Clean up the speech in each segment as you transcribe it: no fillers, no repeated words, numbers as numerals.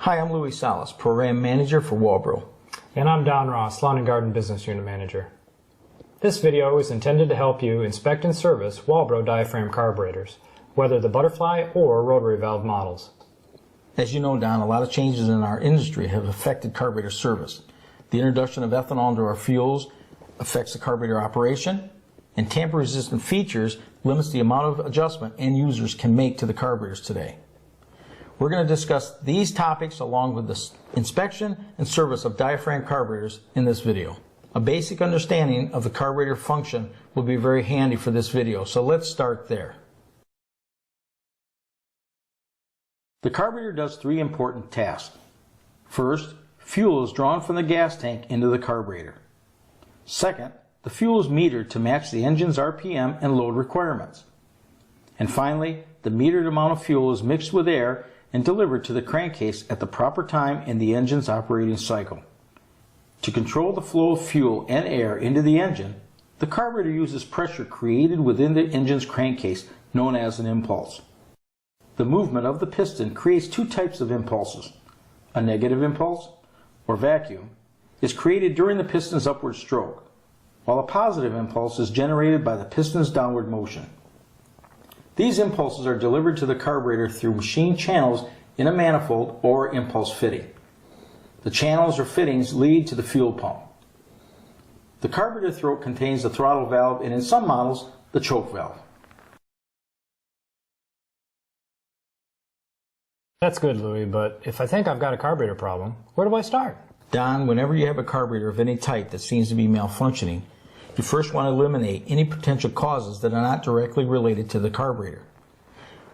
Hi, I'm Louis Salas, Program Manager for Walbro. And I'm Don Ross, Lawn and Garden Business Unit Manager. This video is intended to help you inspect and service Walbro diaphragm carburetors, whether the butterfly or rotary valve models. As you know, Don, a lot of changes in our industry have affected carburetor service. The introduction of ethanol into our fuels affects the carburetor operation, and tamper-resistant features limits the amount of adjustment end users can make to the carburetors today. We're going to discuss these topics along with the inspection and service of diaphragm carburetors in this video. A basic understanding of the carburetor function will be very handy for this video, so let's start there. The carburetor does three important tasks. First, fuel is drawn from the gas tank into the carburetor. Second, the fuel is metered to match the engine's RPM and load requirements. And finally, the metered amount of fuel is mixed with air and delivered to the crankcase at the proper time in the engine's operating cycle. To control the flow of fuel and air into the engine, the carburetor uses pressure created within the engine's crankcase, known as an impulse. The movement of the piston creates two types of impulses. A negative impulse, or vacuum, is created during the piston's upward stroke, while a positive impulse is generated by the piston's downward motion. These impulses are delivered to the carburetor through machine channels in a manifold or impulse fitting. The channels or fittings lead to the fuel pump. The carburetor throat contains the throttle valve and in some models, the choke valve. That's good, Louis, but if I think I've got a carburetor problem, where do I start? Don, whenever you have a carburetor of any type that seems to be malfunctioning, you first want to eliminate any potential causes that are not directly related to the carburetor.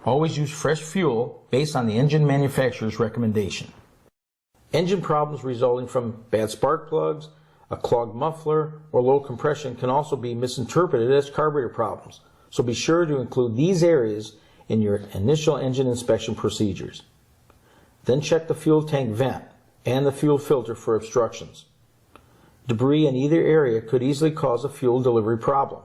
Always use fresh fuel based on the engine manufacturer's recommendation. Engine problems resulting from bad spark plugs, a clogged muffler, or low compression can also be misinterpreted as carburetor problems, so be sure to include these areas in your initial engine inspection procedures. Then check the fuel tank vent and the fuel filter for obstructions. Debris in either area could easily cause a fuel delivery problem.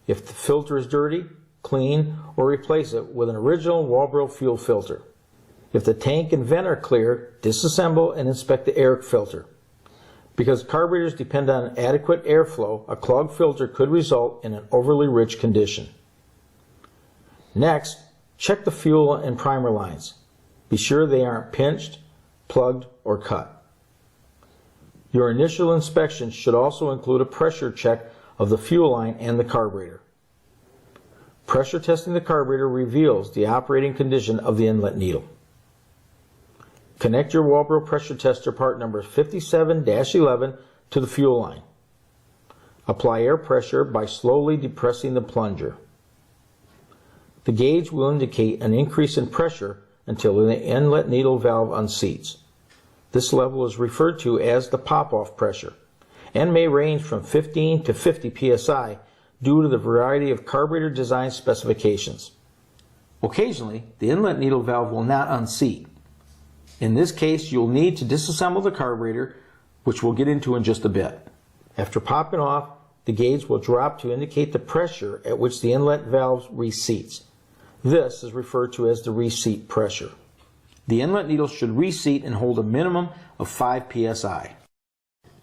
If the filter is dirty, clean or replace it with an original Walbro fuel filter. If the tank and vent are clear, disassemble and inspect the air filter. Because carburetors depend on adequate airflow, a clogged filter could result in an overly rich condition. Next, check the fuel and primer lines. Be sure they aren't pinched, plugged, or cut. Your initial inspection should also include a pressure check of the fuel line and the carburetor. Pressure testing the carburetor reveals the operating condition of the inlet needle. Connect your Walbro pressure tester part number 57-11 to the fuel line. Apply air pressure by slowly depressing the plunger. The gauge will indicate an increase in pressure until the inlet needle valve unseats. This level is referred to as the pop-off pressure and may range from 15 to 50 psi due to the variety of carburetor design specifications. Occasionally, the inlet needle valve will not unseat. In this case, you'll need to disassemble the carburetor, which we'll get into in just a bit. After popping off, the gauge will drop to indicate the pressure at which the inlet valve reseats. This is referred to as the reseat pressure. The inlet needle should reseat and hold a minimum of 5 psi.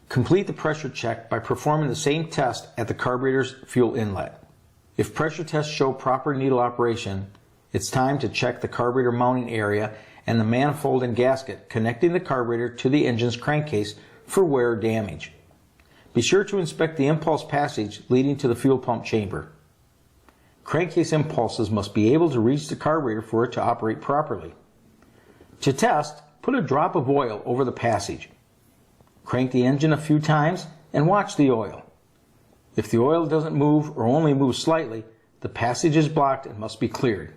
Complete the pressure check by performing the same test at the carburetor's fuel inlet. If pressure tests show proper needle operation, it's time to check the carburetor mounting area and the manifold and gasket connecting the carburetor to the engine's crankcase for wear or damage. Be sure to inspect the impulse passage leading to the fuel pump chamber. Crankcase impulses must be able to reach the carburetor for it to operate properly. To test, put a drop of oil over the passage. Crank the engine a few times and watch the oil. If the oil doesn't move or only moves slightly, the passage is blocked and must be cleared.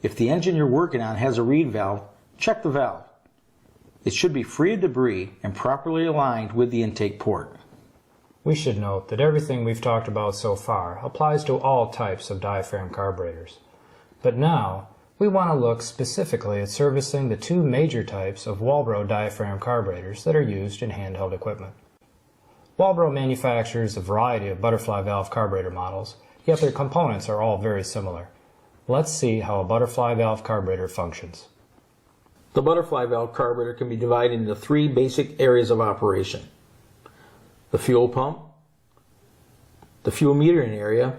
If the engine you're working on has a reed valve, check the valve. It should be free of debris and properly aligned with the intake port. We should note that everything we've talked about so far applies to all types of diaphragm carburetors. But now, we want to look specifically at servicing the two major types of Walbro diaphragm carburetors that are used in handheld equipment. Walbro manufactures a variety of butterfly valve carburetor models, yet their components are all very similar. let's see how a butterfly valve carburetor functions. The butterfly valve carburetor can be divided into three basic areas of operation: the fuel pump, the fuel metering area,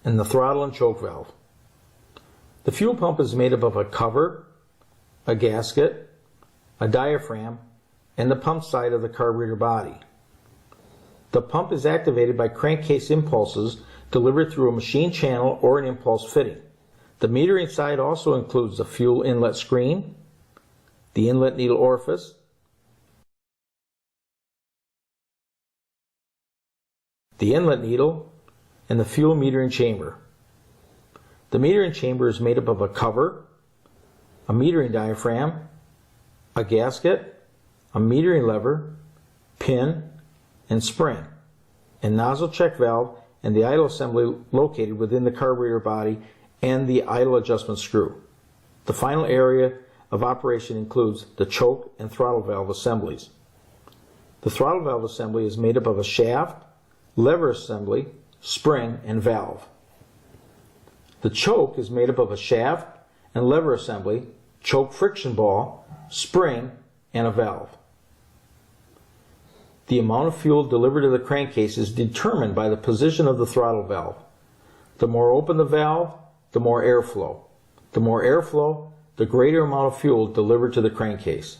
and the throttle and choke valve. The fuel pump is made up of a cover, a gasket, a diaphragm, and the pump side of the carburetor body. The pump is activated by crankcase impulses delivered through a machine channel or an impulse fitting. The metering side also includes the fuel inlet screen, the inlet needle orifice, the inlet needle, and the fuel metering chamber. The metering chamber is made up of a cover, a metering diaphragm, a gasket, a metering lever, pin, and spring, and nozzle check valve and the idle assembly located within the carburetor body and the idle adjustment screw. The final area of operation includes the choke and throttle valve assemblies. The throttle valve assembly is made up of a shaft, lever assembly, spring, and valve. The choke is made up of a shaft and lever assembly, choke friction ball, spring, and a valve. The amount of fuel delivered to the crankcase is determined by the position of the throttle valve. The more open the valve, the more airflow. The more airflow, the greater amount of fuel delivered to the crankcase.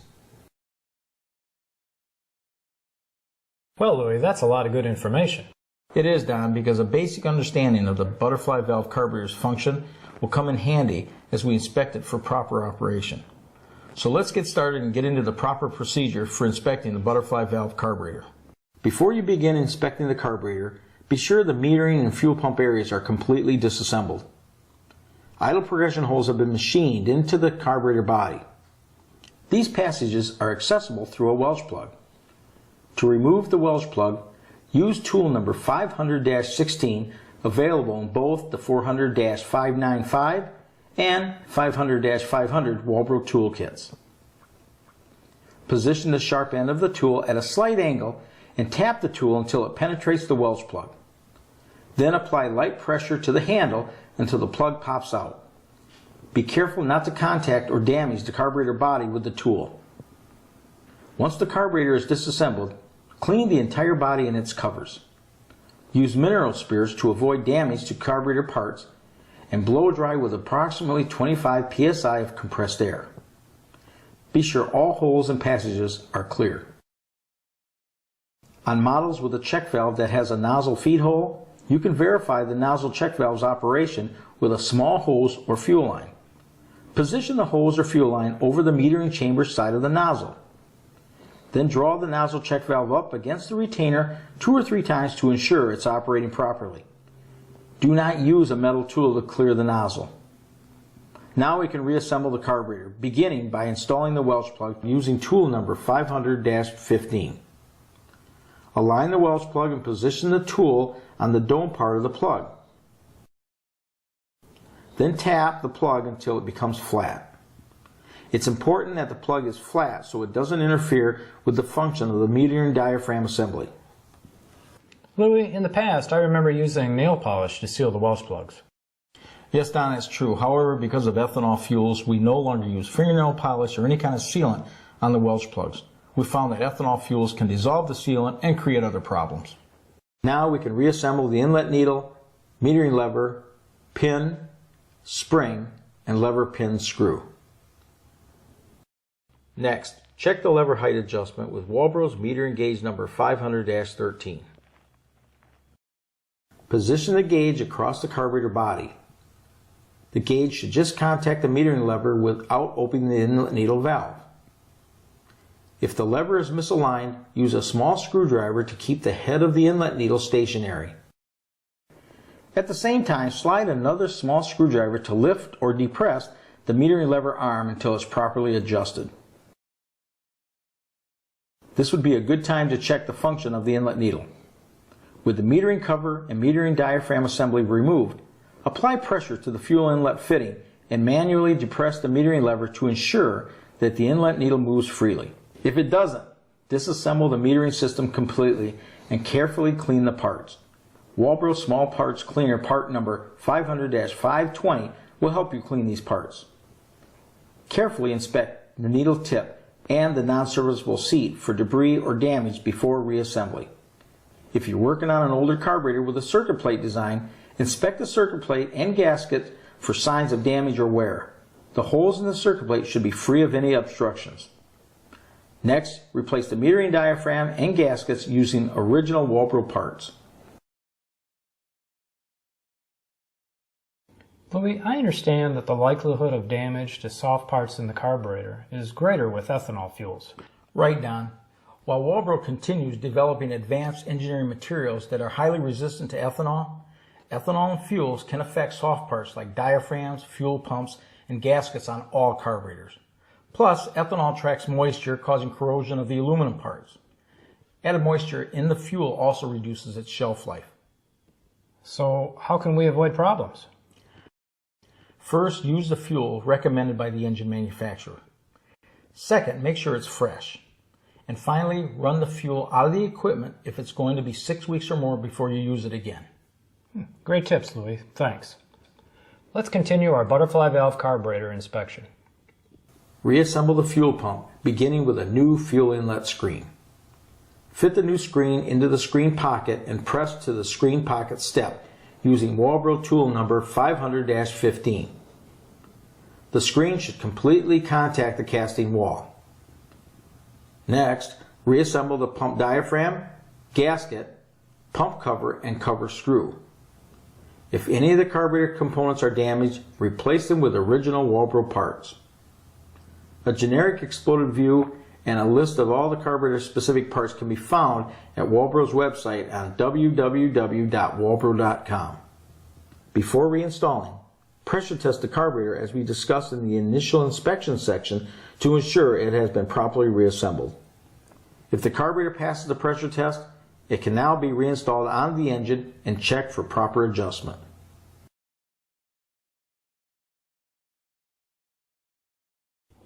Well, Louis, that's a lot of good information. It is, Don, because a basic understanding of the butterfly valve carburetor's function will come in handy as we inspect it for proper operation. So let's get started and get into the proper procedure for inspecting the butterfly valve carburetor. Before you begin inspecting the carburetor, be sure the metering and fuel pump areas are completely disassembled. Idle progression holes have been machined into the carburetor body. These passages are accessible through a Welsh plug. To remove the Welsh plug, use tool number 500-16, available in both the 400-595 and 500-500 Walbro toolkits. Position the sharp end of the tool at a slight angle and tap the tool until it penetrates the Welsh plug. Then apply light pressure to the handle until the plug pops out. Be careful not to contact or damage the carburetor body with the tool. Once the carburetor is disassembled, clean the entire body and its covers. Use mineral spirits to avoid damage to carburetor parts and blow dry with approximately 25 psi of compressed air. Be sure all holes and passages are clear. On models with a check valve that has a nozzle feed hole, you can verify the nozzle check valve's operation with a small hose or fuel line. Position the hose or fuel line over the metering chamber side of the nozzle. Then draw the nozzle check valve up against the retainer 2 or 3 times to ensure it's operating properly. Do not use a metal tool to clear the nozzle. Now we can reassemble the carburetor, beginning by installing the Welsh plug using tool number 500-15. Align the Welsh plug and position the tool on the dome part of the plug. Then tap the plug until it becomes flat. It's important that the plug is flat so it doesn't interfere with the function of the metering diaphragm assembly. Louis, in the past, I remember using nail polish to seal the Welsh plugs. Yes, Don, that's true. However, because of ethanol fuels, we no longer use fingernail polish or any kind of sealant on the Welsh plugs. We found that ethanol fuels can dissolve the sealant and create other problems. Now we can reassemble the inlet needle, metering lever, pin, spring, and lever pin screw. Next, check the lever height adjustment with Walbro's metering gauge number 500-13. Position the gauge across the carburetor body. The gauge should just contact the metering lever without opening the inlet needle valve. If the lever is misaligned, use a small screwdriver to keep the head of the inlet needle stationary. At the same time, slide another small screwdriver to lift or depress the metering lever arm until it's properly adjusted. This would be a good time to check the function of the inlet needle. With the metering cover and metering diaphragm assembly removed, apply pressure to the fuel inlet fitting and manually depress the metering lever to ensure that the inlet needle moves freely. If it doesn't, disassemble the metering system completely and carefully clean the parts. Walbro Small Parts Cleaner part number 500-520 will help you clean these parts. Carefully inspect the needle tip and the non-serviceable seat for debris or damage before reassembly. If you're working on an older carburetor with a circuit plate design, inspect the circuit plate and gasket for signs of damage or wear. The holes in the circuit plate should be free of any obstructions. Next, replace the metering diaphragm and gaskets using original Walbro parts. Louis, I understand that the likelihood of damage to soft parts in the carburetor is greater with ethanol fuels. Right, Don. While Walbro continues developing advanced engineering materials that are highly resistant to ethanol, ethanol and fuels can affect soft parts like diaphragms, fuel pumps, and gaskets on all carburetors. Plus, ethanol tracks moisture, causing corrosion of the aluminum parts. Added moisture in the fuel also reduces its shelf life. So, how can we avoid problems? First, use the fuel recommended by the engine manufacturer. Second, make sure it's fresh. And finally, run the fuel out of the equipment if it's going to be 6 weeks or more before you use it again. Great tips, Louis. Thanks. Let's continue our butterfly valve carburetor inspection. Reassemble the fuel pump, beginning with a new fuel inlet screen. Fit the new screen into the screen pocket and press to the screen pocket step using Walbro tool number 500-15. The screen should completely contact the casting wall. Next, reassemble the pump diaphragm, gasket, pump cover, and cover screw. If any of the carburetor components are damaged, replace them with original Walbro parts. A generic exploded view and a list of all the carburetor specific parts can be found at Walbro's website on www.walbro.com. Before reinstalling, pressure test the carburetor as we discussed in the initial inspection section to ensure it has been properly reassembled. If the carburetor passes the pressure test, it can now be reinstalled on the engine and checked for proper adjustment.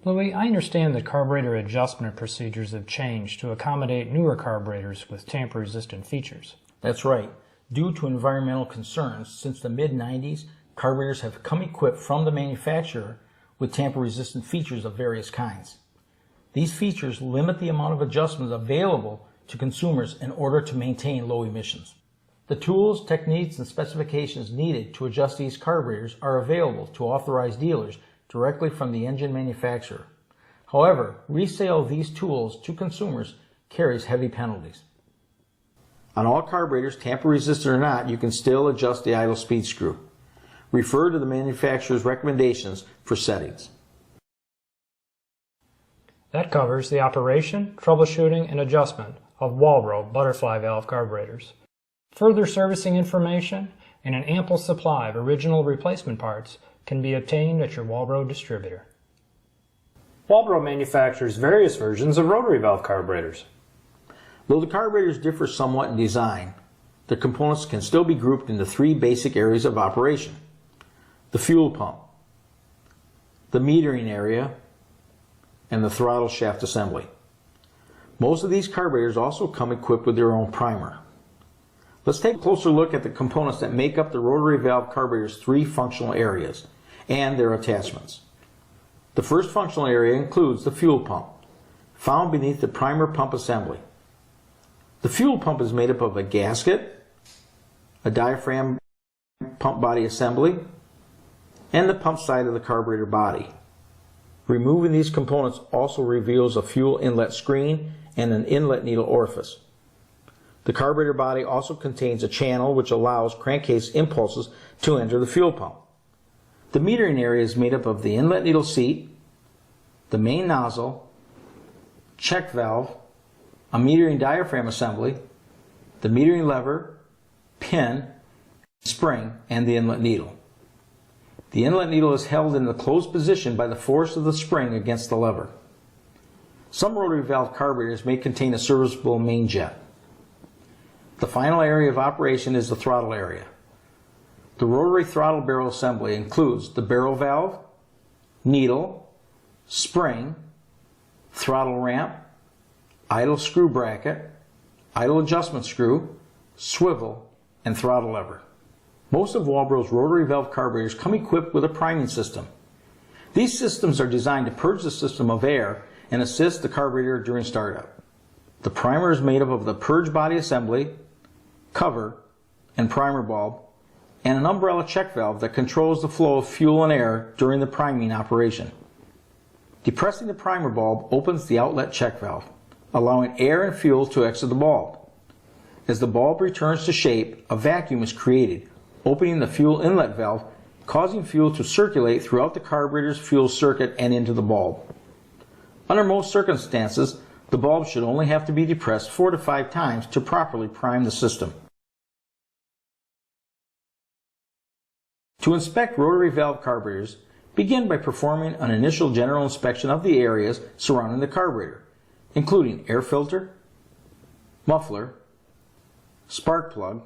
Louis, I understand that carburetor adjustment procedures have changed to accommodate newer carburetors with tamper-resistant features. That's right. Due to environmental concerns, since the mid-90s, carburetors have come equipped from the manufacturer with tamper-resistant features of various kinds. These features limit the amount of adjustments available to consumers in order to maintain low emissions. The tools, techniques, and specifications needed to adjust these carburetors are available to authorized dealers directly from the engine manufacturer. However, resale of these tools to consumers carries heavy penalties. On all carburetors, tamper-resistant or not, you can still adjust the idle speed screw. Refer to the manufacturer's recommendations for settings. That covers the operation, troubleshooting, and adjustment of Walbro butterfly valve carburetors. Further servicing information and an ample supply of original replacement parts can be obtained at your Walbro distributor. Walbro manufactures various versions of rotary valve carburetors. Though the carburetors differ somewhat in design, the components can still be grouped into three basic areas of operation: the fuel pump, the metering area, and the throttle shaft assembly. Most of these carburetors also come equipped with their own primer. Let's take a closer look at the components that make up the rotary valve carburetor's three functional areas and their attachments. The first functional area includes the fuel pump, found beneath the primer pump assembly. The fuel pump is made up of a gasket, a diaphragm pump body assembly, and the pump side of the carburetor body. Removing these components also reveals a fuel inlet screen and an inlet needle orifice. The carburetor body also contains a channel which allows crankcase impulses to enter the fuel pump. The metering area is made up of the inlet needle seat, the main nozzle, check valve, a metering diaphragm assembly, the metering lever, pin, spring, and the inlet needle. The inlet needle is held in the closed position by the force of the spring against the lever. Some rotary valve carburetors may contain a serviceable main jet. The final area of operation is the throttle area. The rotary throttle barrel assembly includes the barrel valve, needle, spring, throttle ramp, idle screw bracket, idle adjustment screw, swivel, and throttle lever. Most of Walbro's rotary valve carburetors come equipped with a priming system. These systems are designed to purge the system of air and assist the carburetor during startup. The primer is made up of the purge body assembly, cover, and primer bulb, and an umbrella check valve that controls the flow of fuel and air during the priming operation. Depressing the primer bulb opens the outlet check valve, allowing air and fuel to exit the bulb. As the bulb returns to shape, a vacuum is created, opening the fuel inlet valve, causing fuel to circulate throughout the carburetor's fuel circuit and into the bulb. Under most circumstances, the bulb should only have to be depressed 4 to 5 times to properly prime the system. To inspect rotary valve carburetors, begin by performing an initial general inspection of the areas surrounding the carburetor, including air filter, muffler, spark plug,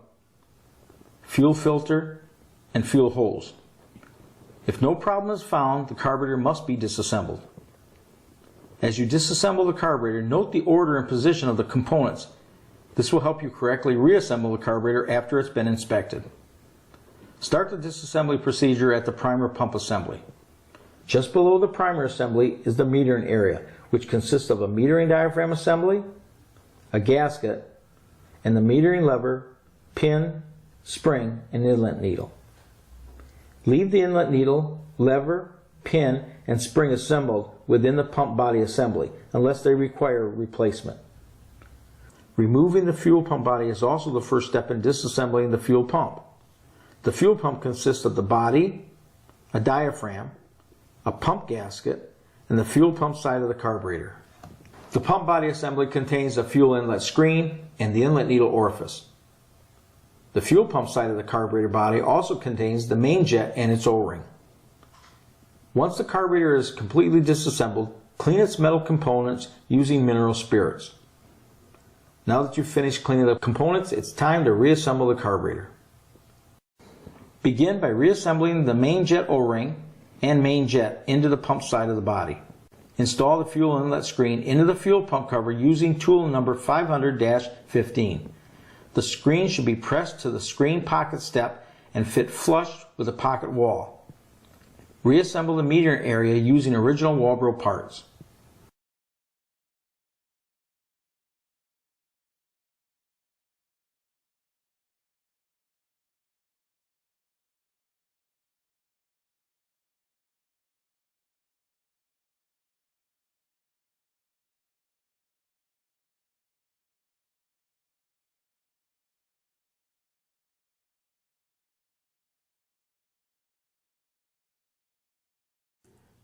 fuel filter, and fuel holes. If no problem is found, the carburetor must be disassembled. As you disassemble the carburetor, note the order and position of the components. This will help you correctly reassemble the carburetor after it's been inspected. Start the disassembly procedure at the primer pump assembly. Just below the primer assembly is the metering area, which consists of a metering diaphragm assembly, a gasket, and the metering lever, pin, spring, and inlet needle. Leave the inlet needle, lever, pin, and spring assembled within the pump body assembly, unless they require replacement. Removing the fuel pump body is also the first step in disassembling the fuel pump. The fuel pump consists of the body, a diaphragm, a pump gasket, and the fuel pump side of the carburetor. The pump body assembly contains a fuel inlet screen and the inlet needle orifice. The fuel pump side of the carburetor body also contains the main jet and its O-ring. Once the carburetor is completely disassembled, clean its metal components using mineral spirits. Now that you've finished cleaning the components, it's time to reassemble the carburetor. Begin by reassembling the main jet O-ring and main jet into the pump side of the body. Install the fuel inlet screen into the fuel pump cover using tool number 500-15. The screen should be pressed to the screen pocket step and fit flush with the pocket wall. Reassemble the meter area using original Walbro parts.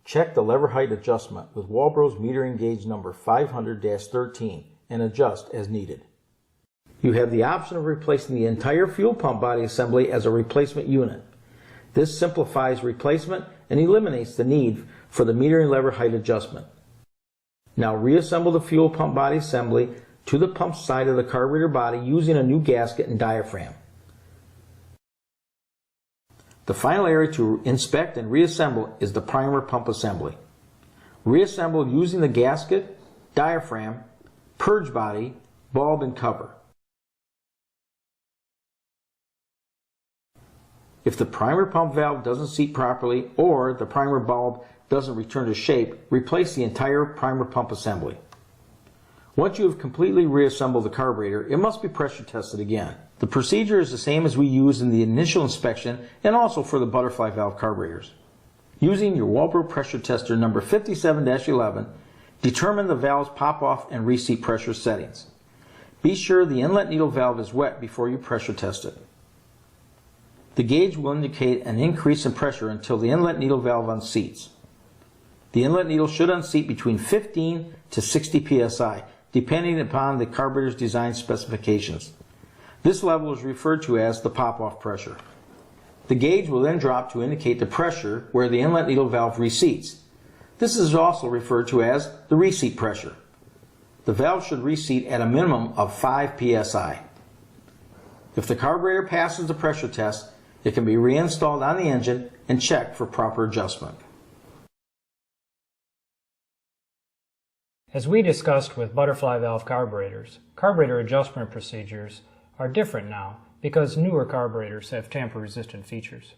Check the lever height adjustment with Walbro's metering gauge number 500-13 and adjust as needed. You have the option of replacing the entire fuel pump body assembly as a replacement unit. This simplifies replacement and eliminates the need for the metering lever height adjustment. Now reassemble the fuel pump body assembly to the pump side of the carburetor body using a new gasket and diaphragm. The final area to inspect and reassemble is the primer pump assembly. Reassemble using the gasket, diaphragm, purge body, bulb, and cover. If the primer pump valve doesn't seat properly or the primer bulb doesn't return to shape, replace the entire primer pump assembly. Once you have completely reassembled the carburetor, it must be pressure tested again. The procedure is the same as we used in the initial inspection and also for the butterfly valve carburetors. Using your Walbro pressure tester number 57-11, determine the valve's pop-off and reseat pressure settings. Be sure the inlet needle valve is wet before you pressure test it. The gauge will indicate an increase in pressure until the inlet needle valve unseats. The inlet needle should unseat between 15 to 60 psi, depending upon the carburetor's design specifications. This level is referred to as the pop-off pressure. The gauge will then drop to indicate the pressure where the inlet needle valve reseats. This is also referred to as the reseat pressure. The valve should reseat at a minimum of 5 psi. If the carburetor passes the pressure test, it can be reinstalled on the engine and checked for proper adjustment. As we discussed with butterfly valve carburetors, carburetor adjustment procedures are different now because newer carburetors have tamper-resistant features.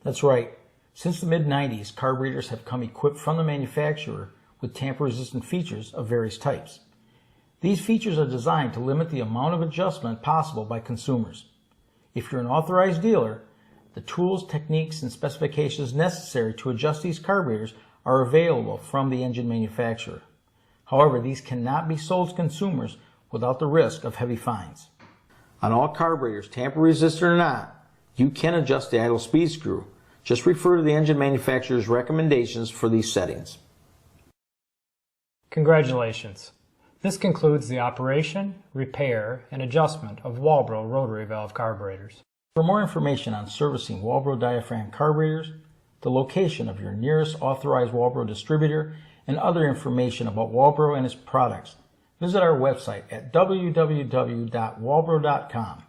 That's right. Since the mid-90s, carburetors have come equipped from the manufacturer with tamper-resistant features of various types. These features are designed to limit the amount of adjustment possible by consumers. If you're an authorized dealer, the tools, techniques, and specifications necessary to adjust these carburetors are available from the engine manufacturer. However, these cannot be sold to consumers without the risk of heavy fines. On all carburetors, tamper-resistant or not, you can adjust the idle speed screw. Just refer to the engine manufacturer's recommendations for these settings. Congratulations! This concludes the operation, repair, and adjustment of Walbro rotary valve carburetors. For more information on servicing Walbro diaphragm carburetors, the location of your nearest authorized Walbro distributor, and other information about Walbro and its products, visit our website at www.walbro.com.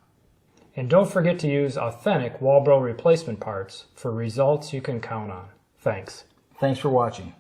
And don't forget to use authentic Walbro replacement parts for results you can count on. Thanks. Thanks for watching.